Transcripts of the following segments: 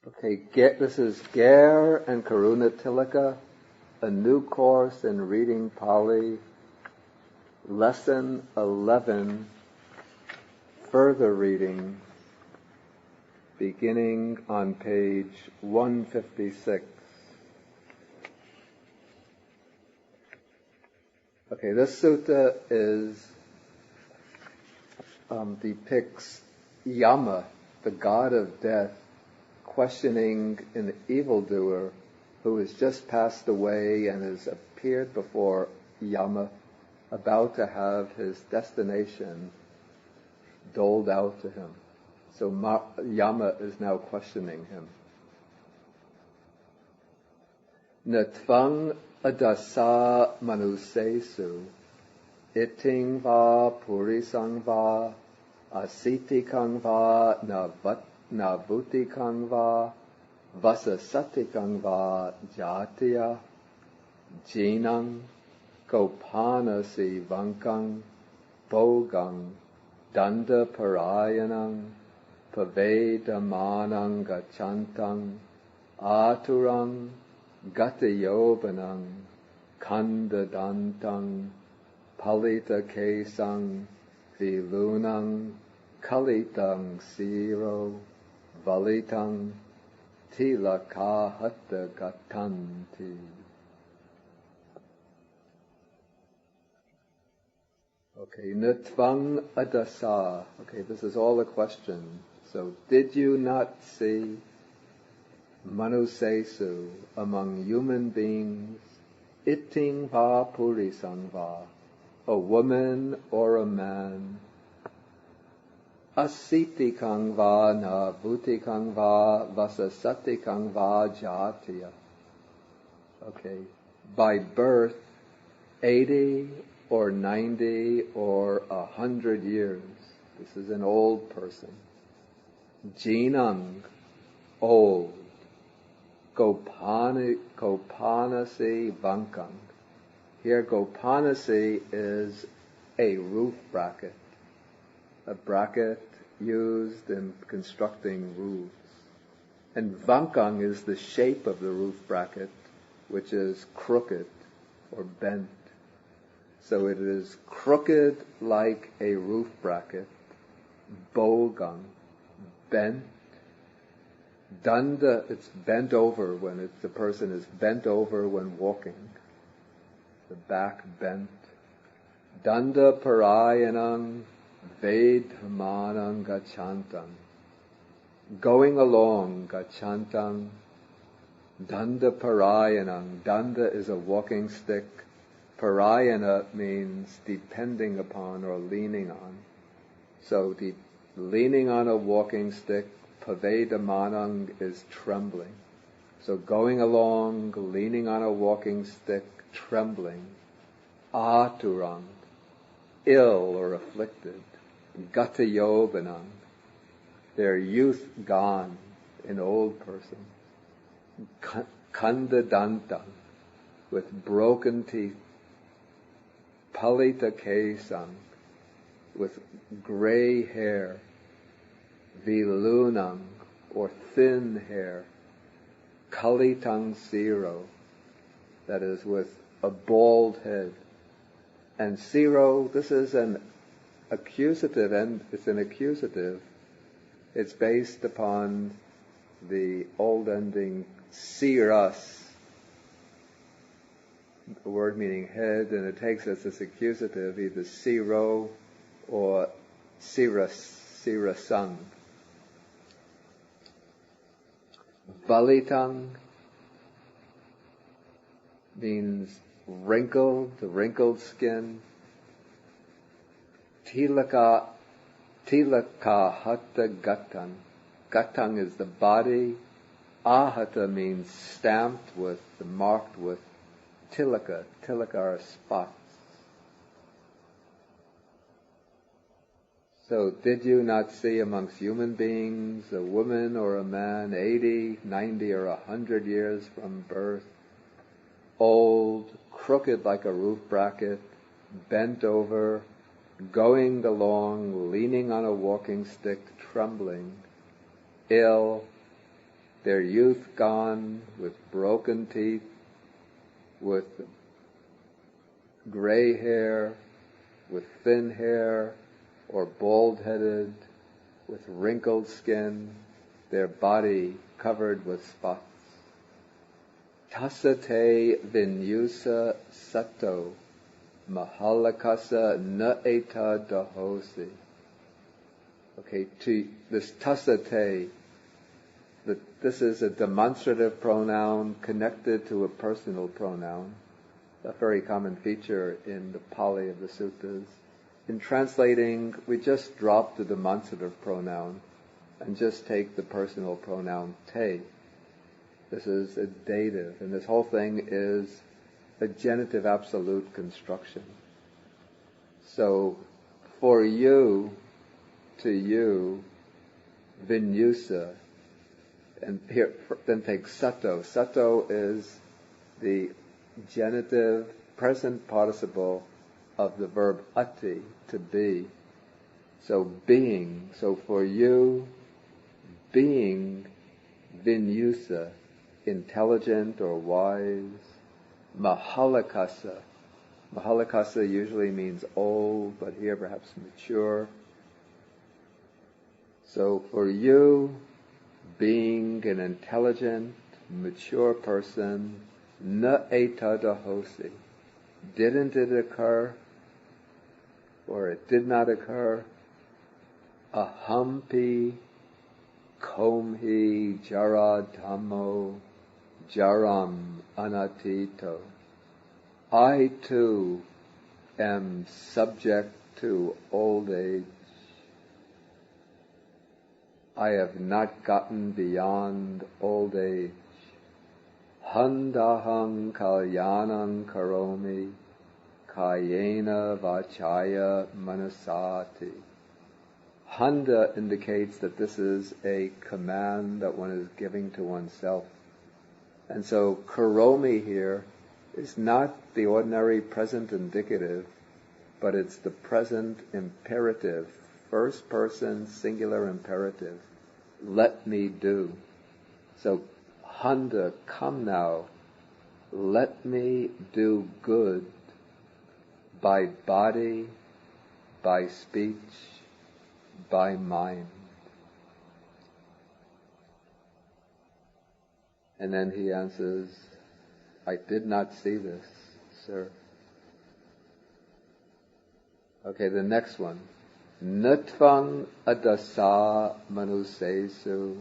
Okay, this is Ger and Karuna Tilaka, a new course in reading Pali, lesson 11, further reading, beginning on page 156. Okay, this sutta depicts Yama, the god of death, questioning an evildoer who has just passed away and has appeared before Yama, about to have his destination doled out to him. So Yama is now questioning him. Natvang adasa manusesu iting va purisang va asitikang va navutikang va vasasatikang va jatiya jinang gopanasi vankang bogang danda parayanang pavedamanang gachantang aturang gatayobanang kandadantang palita kesang vilunang kalitang siro valitang tilakahata gatanti. Okay, natvang adasa. Okay, this is all a question. So, did you not see manusesu among human beings, iting va purisang va, a woman or a man, asitikang va navutikang va vasasatikang va jatiya. Okay, by birth, 80 or 90 or 100 years. This is an old person. Jinang, old. Gopanasi vankang. Here gopanasi is a roof bracket. A bracket used in constructing roofs. And vankang is the shape of the roof bracket, which is crooked or bent. So it is crooked like a roof bracket, bogang, bent. Danda, it's bent over when the person is bent over when walking. The back bent. Danda parayanang vedhamanang gachantam. Going along, gachantam. Danda parayanang. Danda is a walking stick. Parayana means depending upon or leaning on. So leaning on a walking stick, pavedamanang is trembling. So going along, leaning on a walking stick, trembling. Aturang, ill or afflicted. Gatayobanang, their youth gone, an old person. Kandadantang, with broken teeth. Palita kesang, with gray hair. Vilunang, or thin hair. Kalitang siro, that is with a bald head. And siro, this is an accusative, and it's an accusative. It's based upon the old ending siras, the word meaning head, and it takes as this accusative either siro or sirasang. Valitang means wrinkled, the wrinkled skin. Tilaka hata gatang. Gatang is the body. Ahata means stamped with, marked with tilaka. Tilaka are spots. So, did you not see amongst human beings a woman or a man 80, 90, or 100 years from birth, old, crooked like a roof bracket, bent over, going along, leaning on a walking stick, trembling, ill, their youth gone, with broken teeth, with gray hair, with thin hair, or bald-headed, with wrinkled skin, their body covered with spots. Tasate vinyusa sato, mahalakasa na eta dahosi. Okay, to this tasate, this is a demonstrative pronoun connected to a personal pronoun, a very common feature in the Pali of the suttas. In translating, we just drop the demonstrative pronoun and just take the personal pronoun te. This is a dative, and this whole thing is a genitive absolute construction. So, for you, to you, vinyusa, and here, then take sato. Sato is the genitive present participle of the verb ati, to be. So being. So for you, being vinyusa, intelligent or wise. Mahalakasa. Mahalakasa usually means old, but here perhaps mature. So for you, being an intelligent, mature person, na etadahosi. Didn't it occur, or it did not occur, ahampi komhi jaradhammo jaram anatito. I too am subject to old age. I have not gotten beyond old age. Handahang kalyanang karomi kayena vachaya manasati. Handa indicates that this is a command that one is giving to oneself. And so karomi here is not the ordinary present indicative, but it's the present imperative, first person singular imperative. Let me do. So, Handa, come now. Let me do good by body, by speech, by mind. And then he answers, I did not see this, sir. Okay, the next one. Natvang adasa manusesu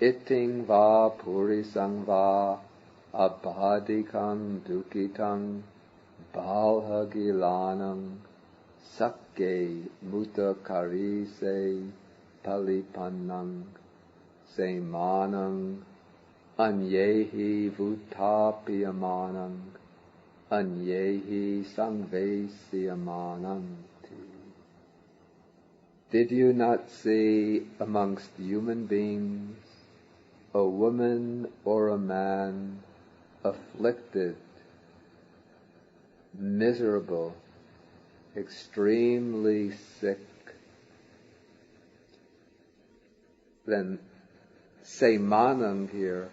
iting va purisang va abhadikang dukitang balhagilanang sakke mutakarise palipannang semanang anyehi vutapiyamanang anyehi sangvesyamanang. Did you not see amongst human beings a woman or a man afflicted, miserable, extremely sick? Then semanang here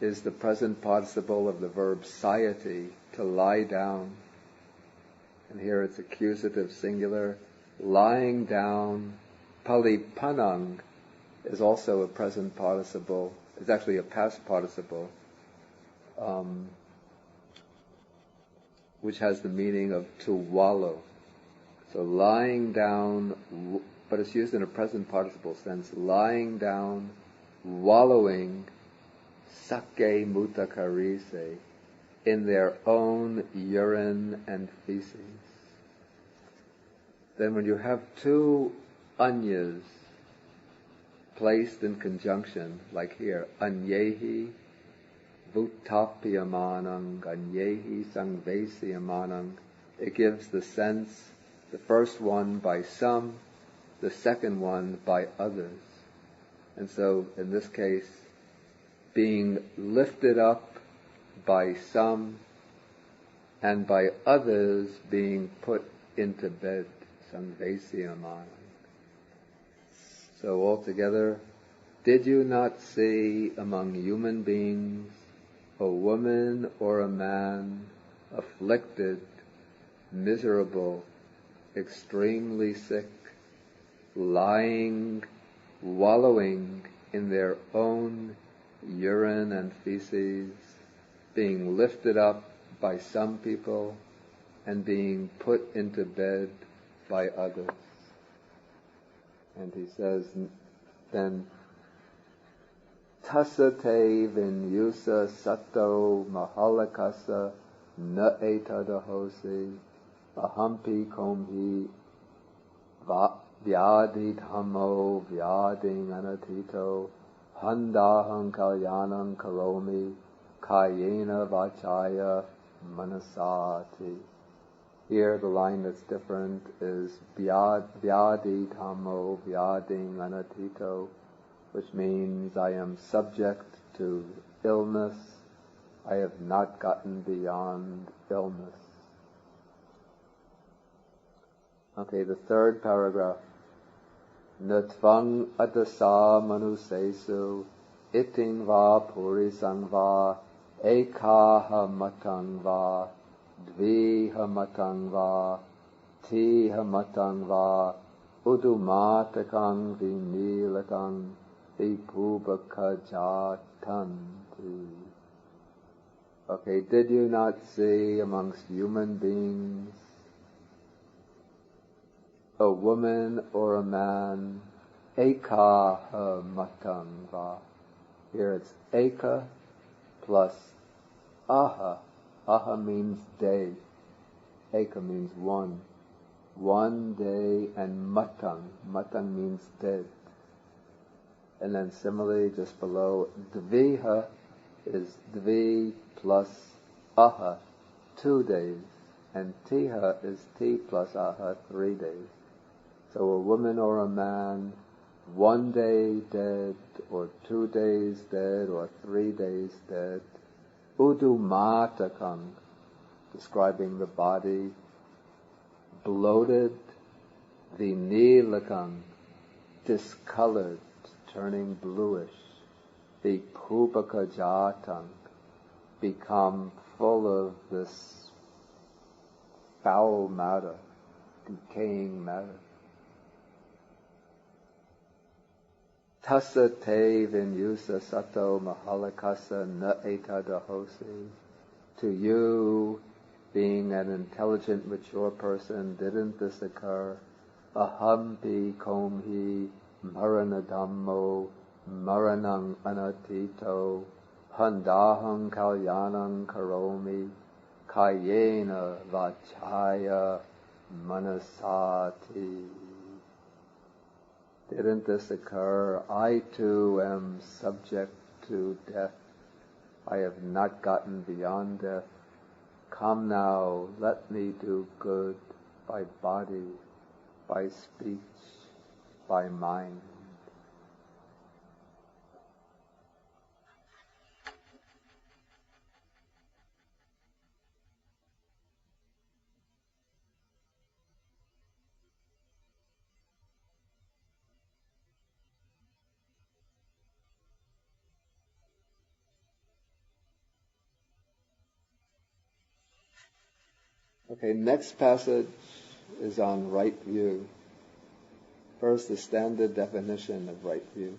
is the present participle of the verb sayati, to lie down. And here it's accusative singular. Lying down. Palipanang is also a present participle. It's actually a past participle, which has the meaning of to wallow. So lying down, but it's used in a present participle sense. Lying down, wallowing, sakke mutakarise, in their own urine and feces. Then when you have two anyas placed in conjunction, like here, anyehi vutapyamanang, anyehi sangvesyamanang, it gives the sense, the first one by some, the second one by others. And so, in this case, being lifted up by some and by others being put into bed. Sangvesyamanang. So altogether, Did you not see among human beings a woman or a man afflicted, miserable, extremely sick, lying, wallowing in their own urine and feces, being lifted up by some people and being put into bed by others? And he says, then, Tasate vinyusa sato mahalakasa na etadahosi ahampi komhi vyadidhamo vyading anatito handaham kalyanam karomi kayena vachaya manasati. Here the line that's different is vyadidhamo vyading anatito, which means I am subject to illness. I have not gotten beyond illness. Okay, the third paragraph. Natvang adasa manusesu iting va purisang va ekaha matang va dviha matang va tiha matang va udumatakang vinilakang vipubakajatanti. Okay, did you not see amongst human beings a woman or a man, ekaha matang va? Here it's eka plus aha. Aha means day. Eka means one. One day, and matang. Matang means dead. And then similarly, just below, dviha is dvi plus aha, 2 days. And tiha is ti plus aha, 3 days. So a woman or a man, 1 day dead, or 2 days dead, or 3 days dead. Udumatakang, describing the body. Bloated. Vinilakang, discolored, turning bluish. Vipubakajatang, become full of this foul matter, decaying matter. Tassa te vinyusa sato mahalakasa na etadahosi. To you, being an intelligent, mature person, didn't this occur? Ahampi komhi maranadammo maranang anatito handaham kalyanang karomi kayena vachaya manasati. Didn't this occur? I too am subject to death. I have not gotten beyond death. Come now, let me do good by body, by speech, by mind. Okay, next passage is on right view. First, the standard definition of right view.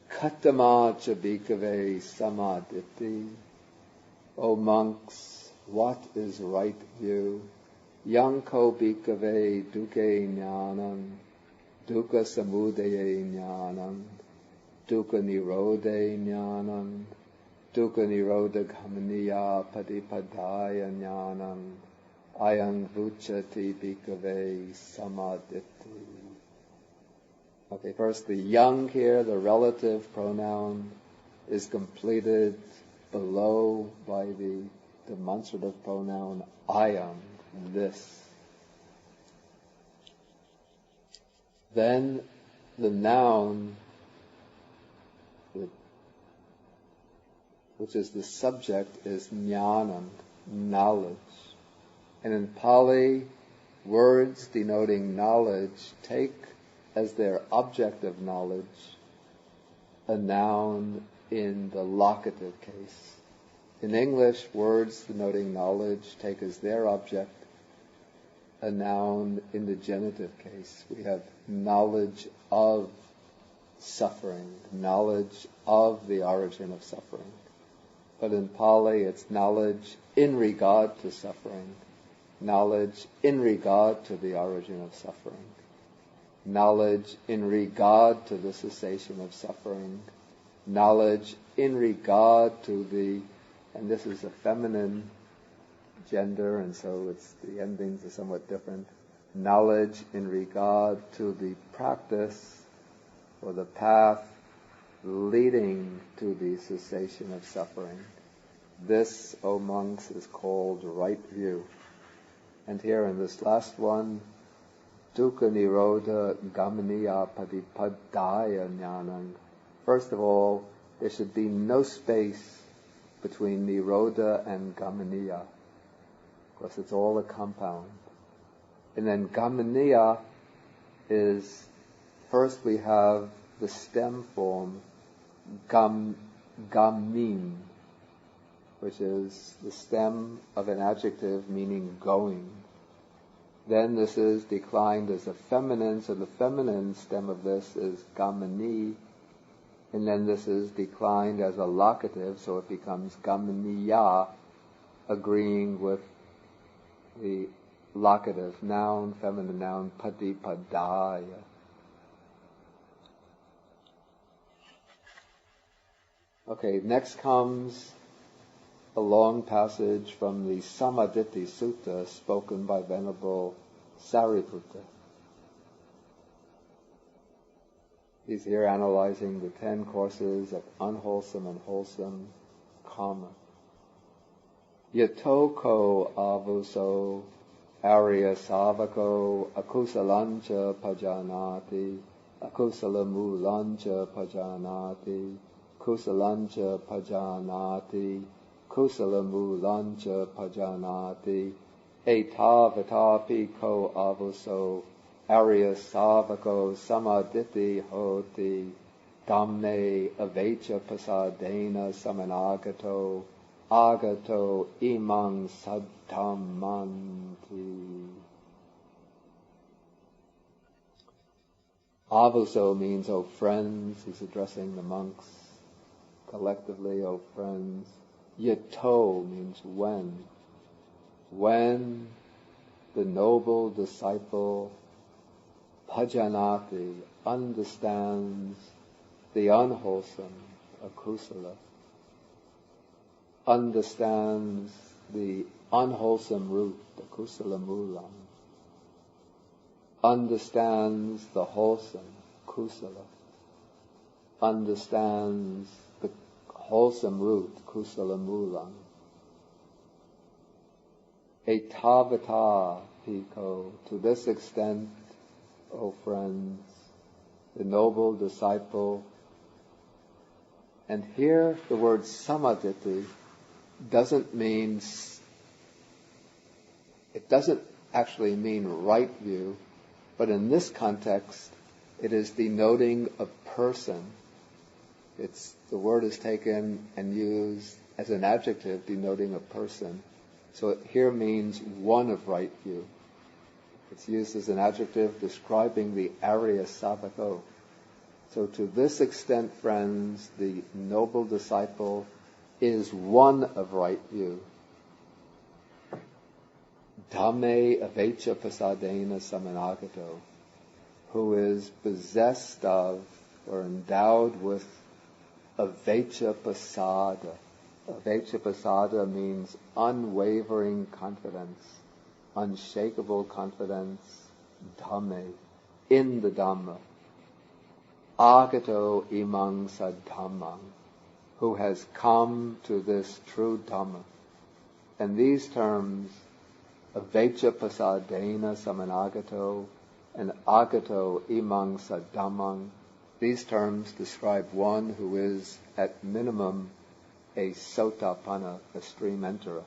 Katama cha bhikkhave samaditi. O monks, what is right view? Yanko bhikkhave dukkhe jnanam, dukkha samudaya jnanam, dukkha nirodhe jnanam, dukkha nirodha gamaniya patipadaya jnanam, ayang vuchati bhikkhave samaditi. Okay, first the young here, the relative pronoun, is completed below by the demonstrative pronoun ayam, this. Then the noun, which is the subject, is jnanam, knowledge. And in Pali, words denoting knowledge take as their object of knowledge a noun in the locative case. In English, words denoting knowledge take as their object a noun in the genitive case. We have knowledge of suffering, knowledge of the origin of suffering. But in Pali, it's knowledge in regard to suffering, knowledge in regard to the origin of suffering, knowledge in regard to the cessation of suffering, knowledge in regard to the, and this is a feminine gender, and so the endings are somewhat different, knowledge in regard to the practice or the path leading to the cessation of suffering. This, O monks, is called right view. And here in this last one, dukkha nirodha gamaniya padipadaya jnanam. First of all, there should be no space between nirodha and gamaniya. Of course, it's all a compound. And then gamaniya is, first we have the stem form, gamin, which is the stem of an adjective meaning going. Then this is declined as a feminine, so the feminine stem of this is gamani, and then this is declined as a locative, so it becomes gamaniya, agreeing with the locative noun, feminine noun, padipadaya. Okay, next comes a long passage from the Samaditi Sutta spoken by Venerable Sariputta. He's here analyzing the 10 courses of unwholesome and wholesome karma. Yatoko avuso arya savako akusalancha pajanati akusalamulancha pajanati kusalancha pajanati kusalamulancha pajanati etavatapi ko avuso arya savako samaditi hoti damne avecha pasadena samanagato agato imang saddhammanti. Avuso means, O friends. He's addressing the monks collectively, O friends. Yato means when. When the noble disciple Pajanati understands the unwholesome, akusala, understands the unwholesome root, akusala mulam, understands the wholesome, kusala, understands the wholesome root, kusala mulam. Etavata piko, to this extent, O friends, the noble disciple. And here the word samaditi doesn't actually mean right view, but in this context it is denoting a person. The word is taken and used as an adjective denoting a person. So it here means one of right view. It's used as an adjective describing the Arya Savako. So to this extent, friends, the noble disciple is one of right view. Dhamme avecha pasadena samanagato, who is possessed of or endowed with avecha pasada. Avecha pasada means unwavering confidence, unshakable confidence, dhamme, in the Dhamma. Agato imang saddhammang, who has come to this true Dhamma. And these terms, avecha pasadena samanagato and agato imang saddhammang, these terms describe one who is, at minimum, a sotapanna, a stream enterer.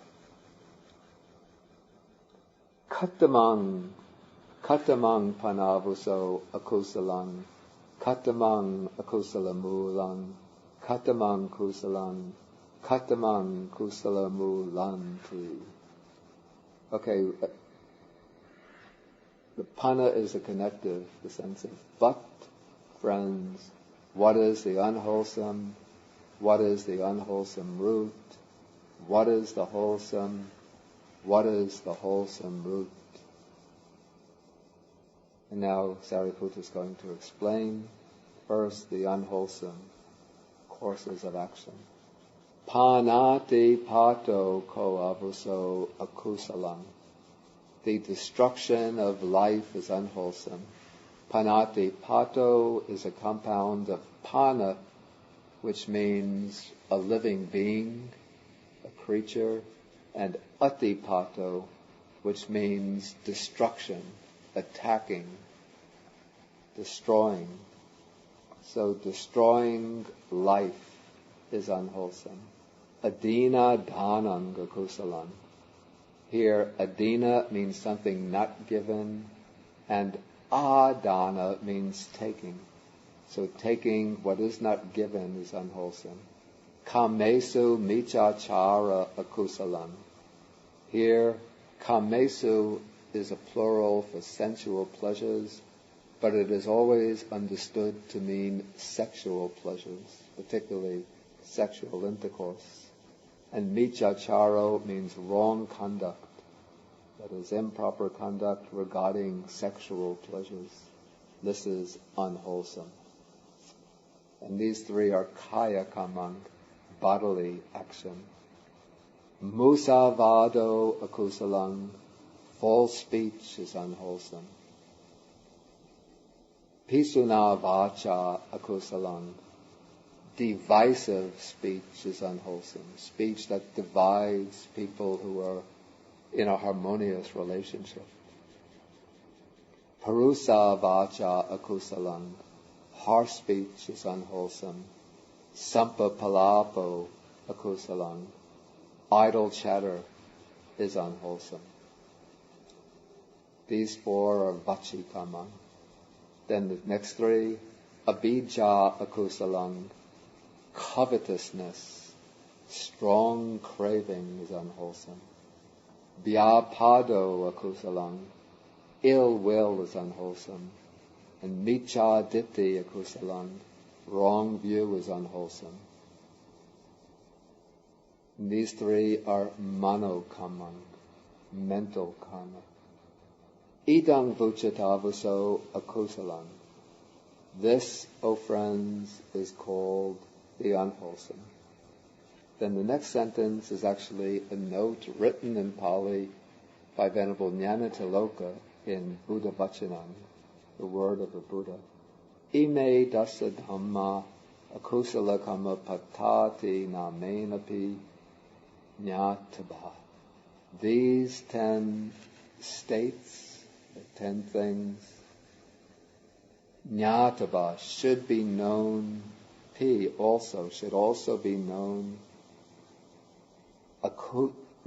Katamang panavuso akusalang, katamang akusala mulang, katamang kusalang, katamang kusala mulanti. Okay, the pana is a connective, the sense of but, friends, what is the unwholesome? What is the unwholesome root? What is the wholesome? What is the wholesome root? And now Sariputta is going to explain first the unwholesome courses of action. Panati pato ko avuso akusalam. The destruction of life is unwholesome. Panati pato is a compound of pana, which means a living being, a creature, and atipato, which means destruction, attacking, destroying. So destroying life is unwholesome. Adina dhananga kusalan. Here, adina means something not given, and adana means taking. So taking what is not given is unwholesome. Kamesu michachara akusalam. Here, kamesu is a plural for sensual pleasures, but it is always understood to mean sexual pleasures, particularly sexual intercourse. And michacharo means wrong conduct, that is improper conduct regarding sexual pleasures. This is unwholesome. And these three are kaya kamang, bodily action. Musavado akusalang, false speech is unwholesome. Pisuna vacha akusalang, divisive speech is unwholesome. Speech that divides people who are in a harmonious relationship. Parusa vacha akusalang, harsh speech is unwholesome. Sampa palapo akusalang, idle chatter is unwholesome. These four are vachi kamang. Then the next three, abhija akusalang, covetousness, strong craving is unwholesome. Vyapado akusalang, ill will is unwholesome. And micha ditti akusalang, wrong view is unwholesome. And these three are mano kamang, mental karma. Idang vuchatavaso akusalang. This, O friends, is called the unwholesome. Then the next sentence is actually a note written in Pali by Venerable Jnanatiloka in Buddha Vachanan, the word of the Buddha. Ime dasa dhamma akusala kama patati namenapi jnataba. These 10 states, the 10 things, jnataba, should be known, should also be known,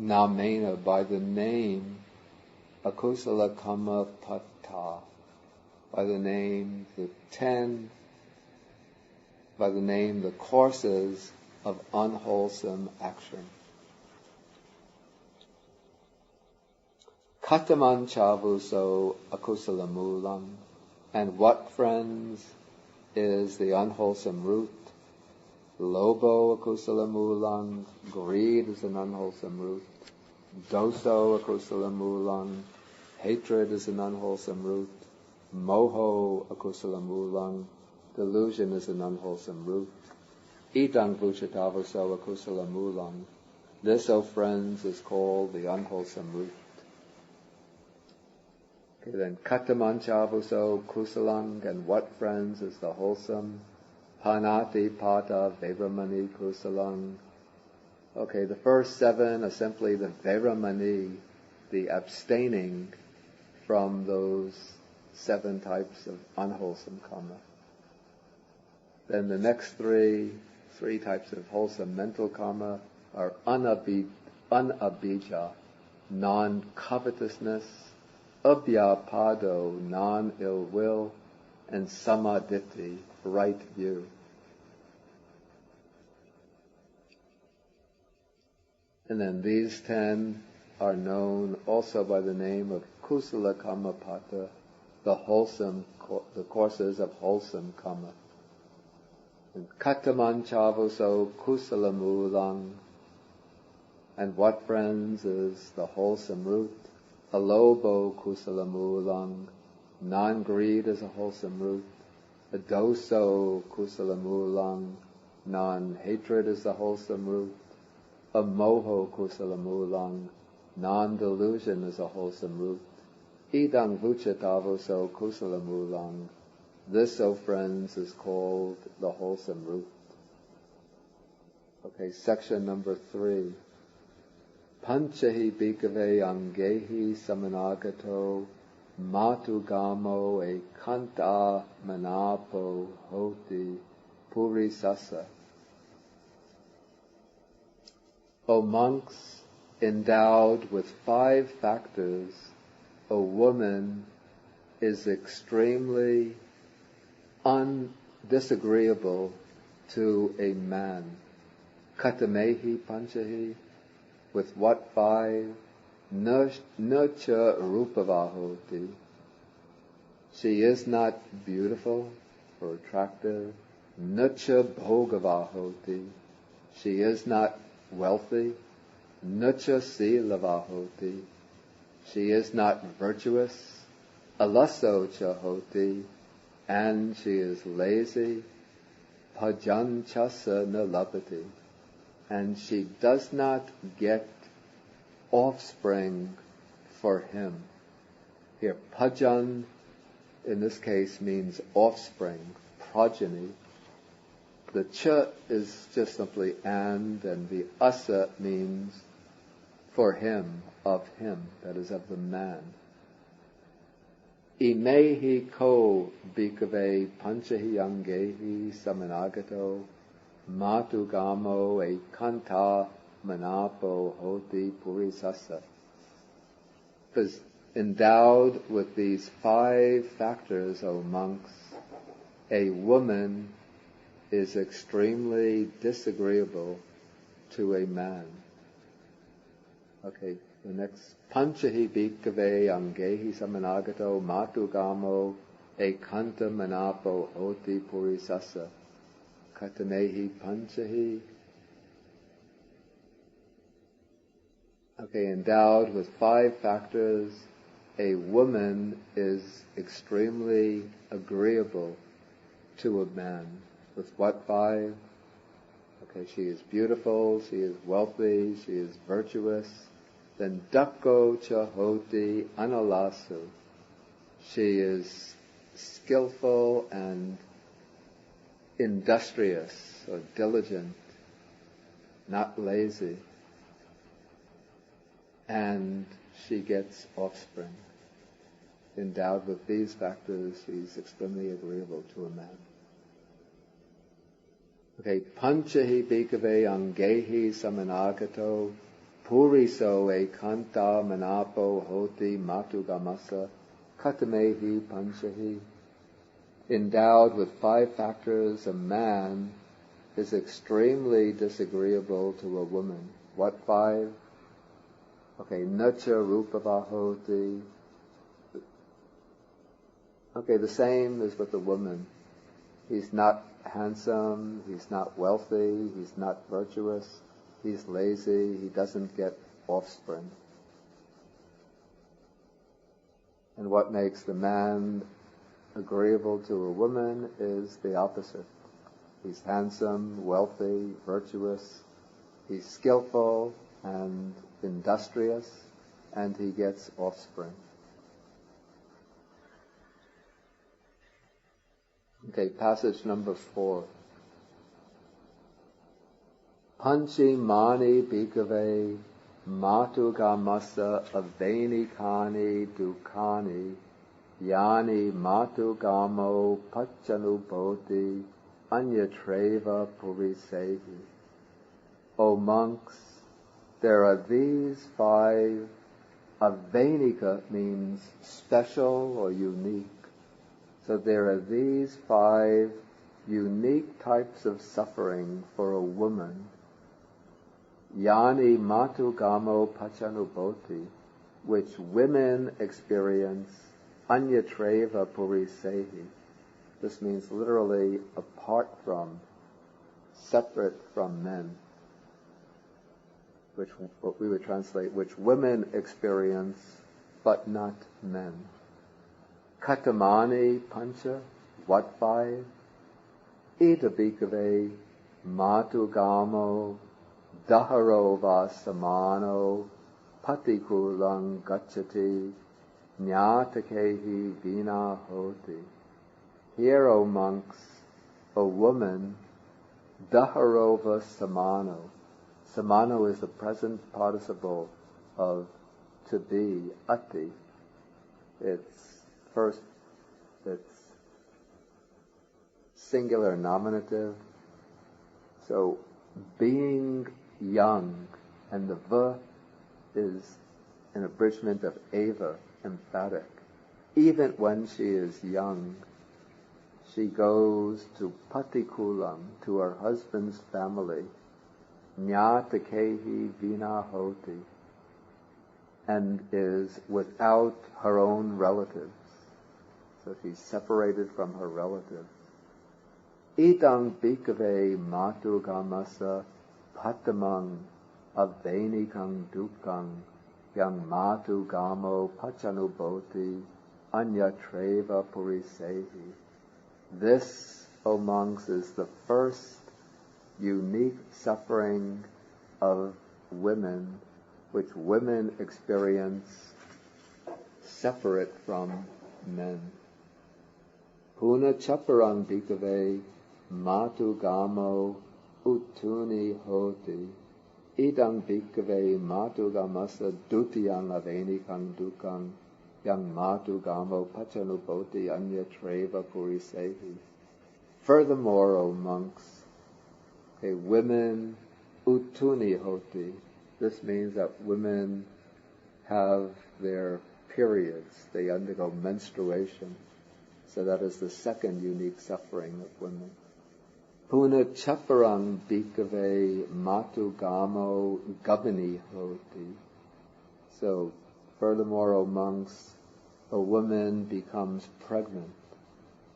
namena, by the name, akusala kama pata, by the name, the courses of unwholesome action. Kataman chavuso akusala mulam. And what, friends, is the unwholesome root? Lobo akusala mulang, greed is an unwholesome root. Doso akusala mulang, hatred is an unwholesome root. Moho akusala mulang, delusion is an unwholesome root. Idang vuchatavaso akusala mulang. This, O friends, is called the unwholesome root. Okay, then katamanchavuso kusalang, and what, friends, is the wholesome? Panati pata vevramani kusalang. Okay, the first 7 are simply the vevramani, the abstaining from those 7 types of unwholesome karma. Then the next 3 types of wholesome mental karma are unabhija, non-covetousness, abhyapado, non-ill will, and samaditi, right view. And then these 10 are known also by the name of kusala kammapata, the courses of wholesome karma. And kataman chavaso kusala mulang, and what, friends, is the wholesome root? Alobo kusala mulang, non-greed is a wholesome root. Adoso kusala mulang, non-hatred is the wholesome root. Amoho kusala mulang, non-delusion is a wholesome root. Idang vuchatavoso kusala mulang, this, O friends, is called the wholesome root. Okay, section number 3. Panchahi bhikkhave angehi samanagato matugamo ekanta manapo hoti purisasa. O monks, endowed with 5 factors, a woman is extremely disagreeable to a man. Katamehi panchahi, with what 5? Nacha rupavahoti. She is not beautiful or attractive. Nacha bhogavahoti. She is not wealthy. Nacha silavahoti. She is not virtuous. Alaso chahoti. And she is lazy. Pajan chasa nalapati. And she does not get offspring for him. Here, pajan in this case means offspring, progeny. The cha is just simply and the asa means for him, of him, that is of the man. Imehi ko bhikkhave panchahi angehi samanagato matugamo ekanta manapo hoti purisasa. Because endowed with these 5 factors, O monks, a woman is extremely disagreeable to a man. Okay, the next. Panchahi bhikkhave angehi samanagato matugamo ekanta manapo hoti purisasa. Katamehi panchahi. Okay, endowed with 5 factors, a woman is extremely agreeable to a man. With what 5? Okay, she is beautiful, she is wealthy, she is virtuous. Then dakko chahoti analasu. She is skillful and industrious or diligent, not lazy. And she gets offspring. Endowed with these factors, she's extremely agreeable to a man. Okay, panchahi bhikkhave angehi samanagato puriso ekanta manapo hoti matugamasa katamehi panchahi. Endowed with 5 factors, a man is extremely disagreeable to a woman. What 5? Okay, nacha rupavahoti. Okay, the same as with a woman. He's not handsome, he's not wealthy, he's not virtuous, he's lazy, he doesn't get offspring. And what makes the man agreeable to a woman is the opposite. He's handsome, wealthy, virtuous, he's skillful and industrious, and he gets offspring. Okay, passage number 4. Panchi mani bhikkhave matugamasa avenikani dukani yani matugamo pachanubodhi anyatreva purisehi. O monks, there are these 5. Avenika means special or unique. So there are these 5 unique types of suffering for a woman. Yani matu gamo pachanubhoti, which women experience anyatreva purisehi. This means literally apart from, separate from men, which what we would translate, which women experience but not men. Katamani pancha, what 5? Ita bhikkhave matugamo daharo vasamano patikulang gacchati nyatakehi vina hoti. Here, O monks, a woman, daharova samano. Samano is the present participle of to be, ati. It's singular nominative. So, being young, and the va is an abridgment of eva, emphatic. Even when she is young, she goes to patikulam, to her husband's family, nyatakehi vina hoti, and is without her own relatives. So she's separated from her relatives. Idang bhikkhave matu gamasa patamang avenikang dukang yang matu gamo pachanubhoti anyatreva purisehi. This, O monks, is the first unique suffering of women, which women experience separate from men. Puna chaparang bhikkhave matu gamo utuni hoti idang bhikkhave matu gamasa dutiyang avenikang dukang yang matu gamo pachanubhoti anyatreva purisehi. Furthermore, O monks, women utuni hoti. This means that women have their periods. They undergo menstruation. So that is the second unique suffering of women. Puna chaparang bhikkhave matu gamo gabani hoti. So, furthermore, O monks, a woman becomes pregnant.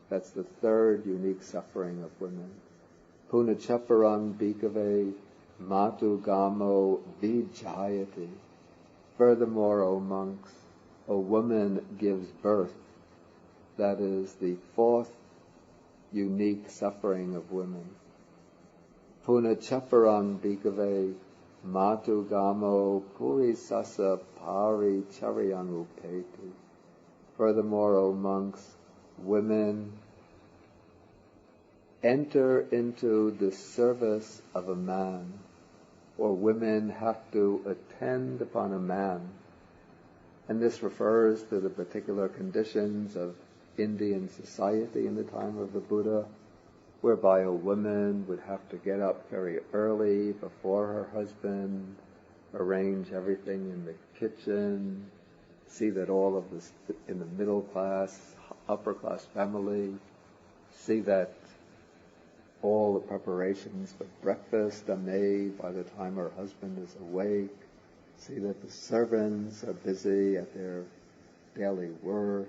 That's the third unique suffering of women. Puna chaparang bhikkhave matu gamo vijayati. Furthermore, O monks, a woman gives birth. That is the fourth unique suffering of women. Puna chaparang bhikkhave matu gamo purisasa pari charyang upeti. Furthermore, O monks, women enter into the service of a man, or women have to attend upon a man. And this refers to the particular conditions of Indian society in the time of the Buddha, whereby a woman would have to get up very early before her husband, arrange everything in the kitchen, see that all of this in the middle class, upper class family, see that all the preparations for breakfast are made by the time her husband is awake, see that the servants are busy at their daily work.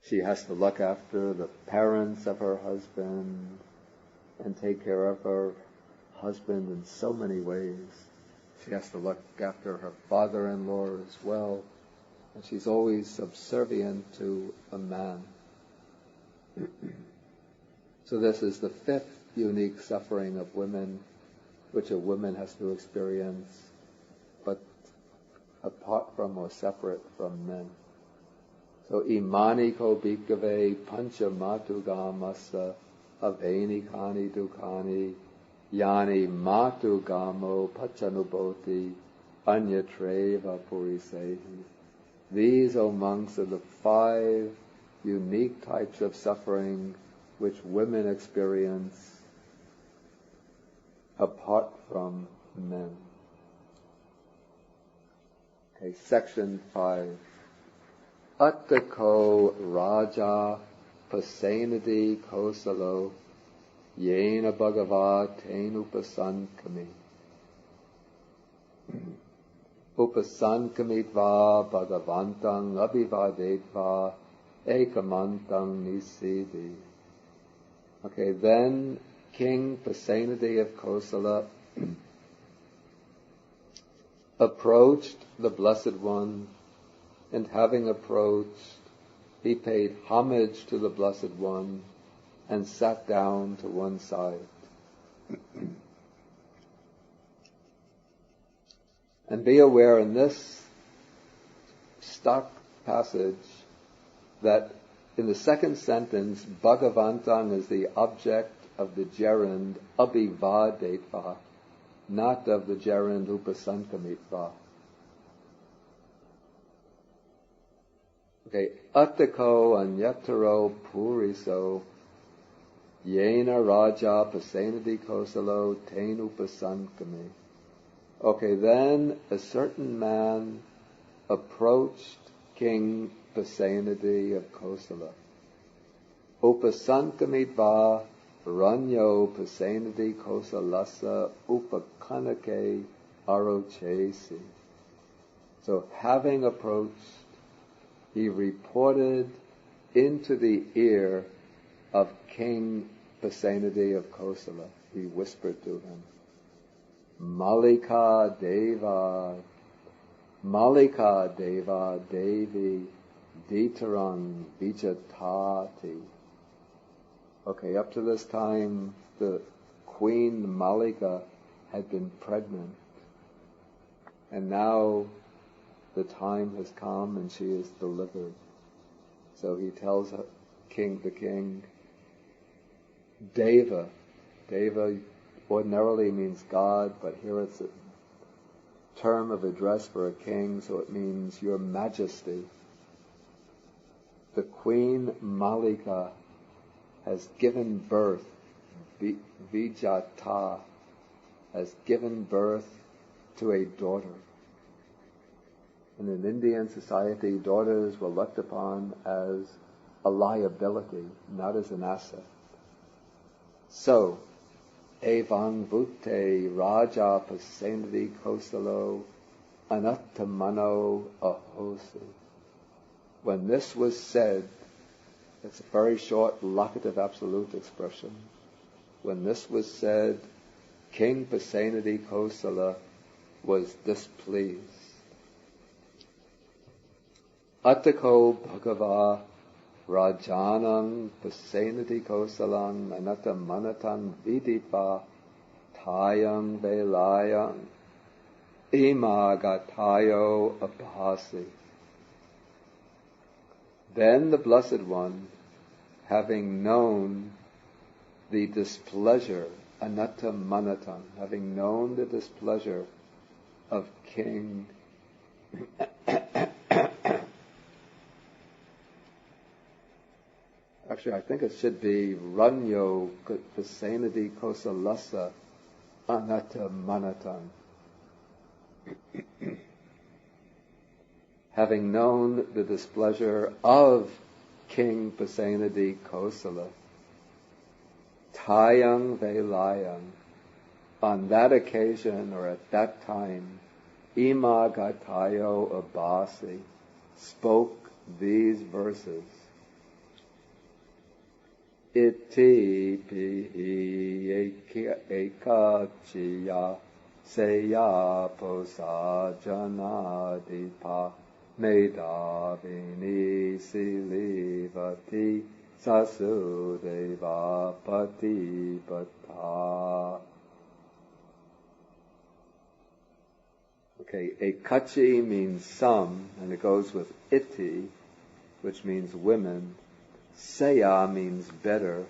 She has to look after the parents of her husband and take care of her husband in so many ways. She has to look after her father-in-law as well. And she's always subservient to a man. So this is the fifth unique suffering of women, which a woman has to experience, but apart from or separate from men. So imani ko bhikkhave pancha matugamasa avenikani dukani yani matugamo pachanubhoti anyatreva purisehi. These, O monks, are the 5 unique types of suffering which women experience apart from men. Okay, section 5. Attako Raja Pasenadi Kosalo Yena Bhagava Tenupasankami Upasankamitva Bhagavantang Abhivadetva Ekamantang Nisidi. Okay, then King Pasenadi of Kosala approached the Blessed One, and having approached, he paid homage to the Blessed One and sat down to one side. And be aware in this stock passage that in the second sentence, Bhagavantang is the object of the gerund abhivadetva, not of the gerund upasankamitva. Okay, attako anyataro puriso yena raja pasenadi kosalo ten upasankami. Okay, then a certain man approached King Pasenadi of Kosala. Upasankamitva ranyo Pasenadi kosalasa upakanake arochesi. So having approached, he reported into the ear of King Pasenadi of Kosala. He whispered to him, Malika Deva Devi Ditaran Vijatati. Okay, up to this time, the Queen Malika had been pregnant. And now the time has come and she is delivered. So he tells the king, Deva. Deva ordinarily means God, but here it's a term of address for a king, so it means Your Majesty. The Queen Malika has given birth, Vijata, has given birth to a daughter. And in Indian society, daughters were looked upon as a liability, not as an asset. So, Evang Vute Raja Pasenadi Kosalo Anattamano Ahosi. When this was said, it's a very short locative absolute expression. When this was said, King Pasenadi Kosala was displeased. Attako Bhagava Rajanang Pasenadi Kosalang Anatta Manatan Vidipa Tayang Velayang Imagatayo Abhasi. Then the Blessed One, having known the displeasure, Anatta Manatan, having known the displeasure of King Actually, I think it should be Ranyo Pasenadi Kosalasa Anatta Manatan. Having known the displeasure of King Pasenadi Kosala, Tayang Velayang, on that occasion or at that time, Ima Gatayo Abasi spoke these verses. Iti pihi ekachiya seya posa janadipa medavini silivati sasudeva patipata. Okay, ekachi means some, and it goes with iti, which means women. Seya means better,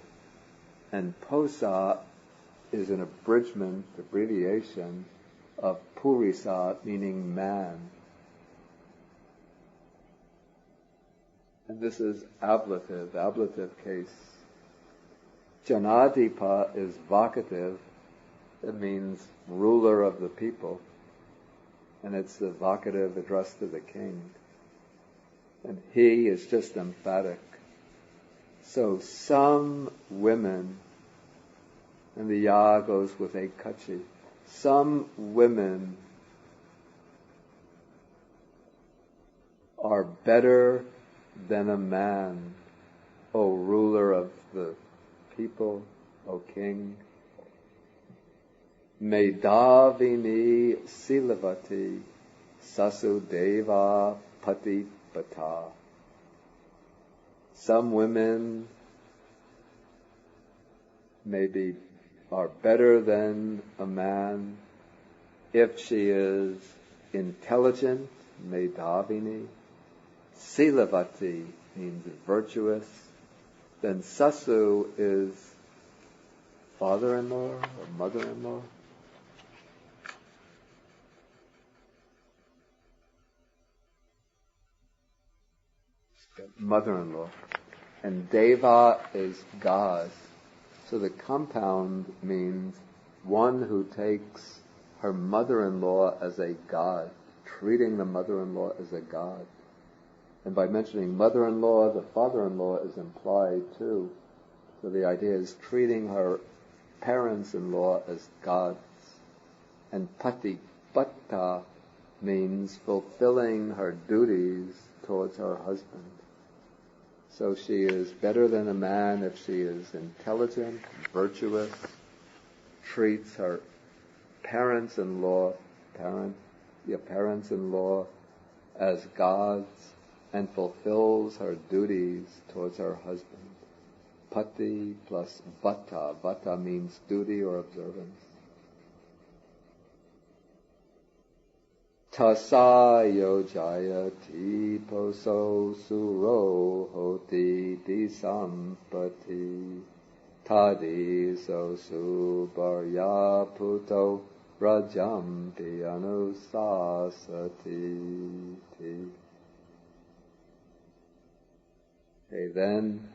and posa is an abbreviation of purisa, meaning man. And this is ablative case. Janadipa is vocative. It means ruler of the people, and it's the vocative addressed to the king. And he is just emphatic. So some women, and the ya goes with a kachi, some women are better than a man, O ruler of the people, O king. Medavini silavati sasudeva patipata. Some women maybe are better than a man if she is intelligent, medavini. Silavati means virtuous. Then sasu is father-in-law or mother-in-law. Mother-in-law. And deva is God. So the compound means one who takes her mother-in-law as a god, treating the mother-in-law as a god. And by mentioning mother-in-law, the father-in-law is implied too. So the idea is treating her parents-in-law as gods. And pati patta means fulfilling her duties towards her husband. So she is better than a man if she is intelligent, virtuous, treats her parents-in-law as gods, and fulfills her duties towards her husband. Pati plus vata. Vata means duty or observance. Tasayo jayati poso suro hoti disampati tadi so subarya puto rajampi anusasati. Okay, then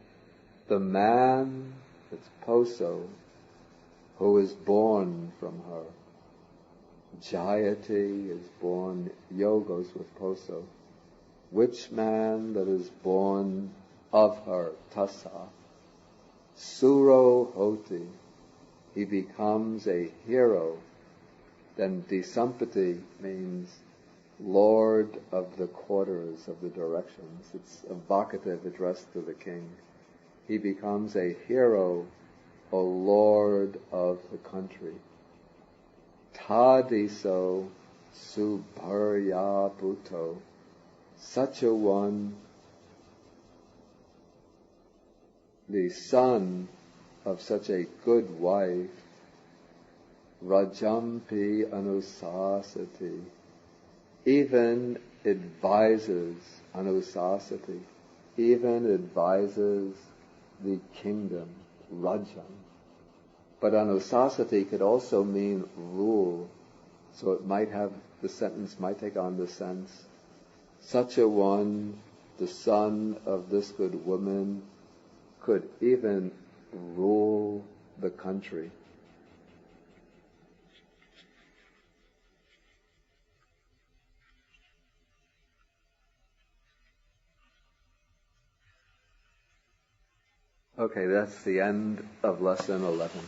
the man, it's poso, who is born from her. Jayati is born, yogos with poso. Which man that is born of her, tasa, suro hoti, he becomes a hero. Then disampati means Lord of the quarters, of the directions. It's a vocative addressed to the king. He becomes a hero, a lord of the country. Tadiso subharyaputo. Such a one, the son of such a good wife, rajampi anusasati, even advises anusasati, even advises the kingdom, rajam. But anusasati could also mean rule. So it might have, the sentence might take on the sense, such a one, the son of this good woman, could even rule the country. Okay, that's the end of lesson 11.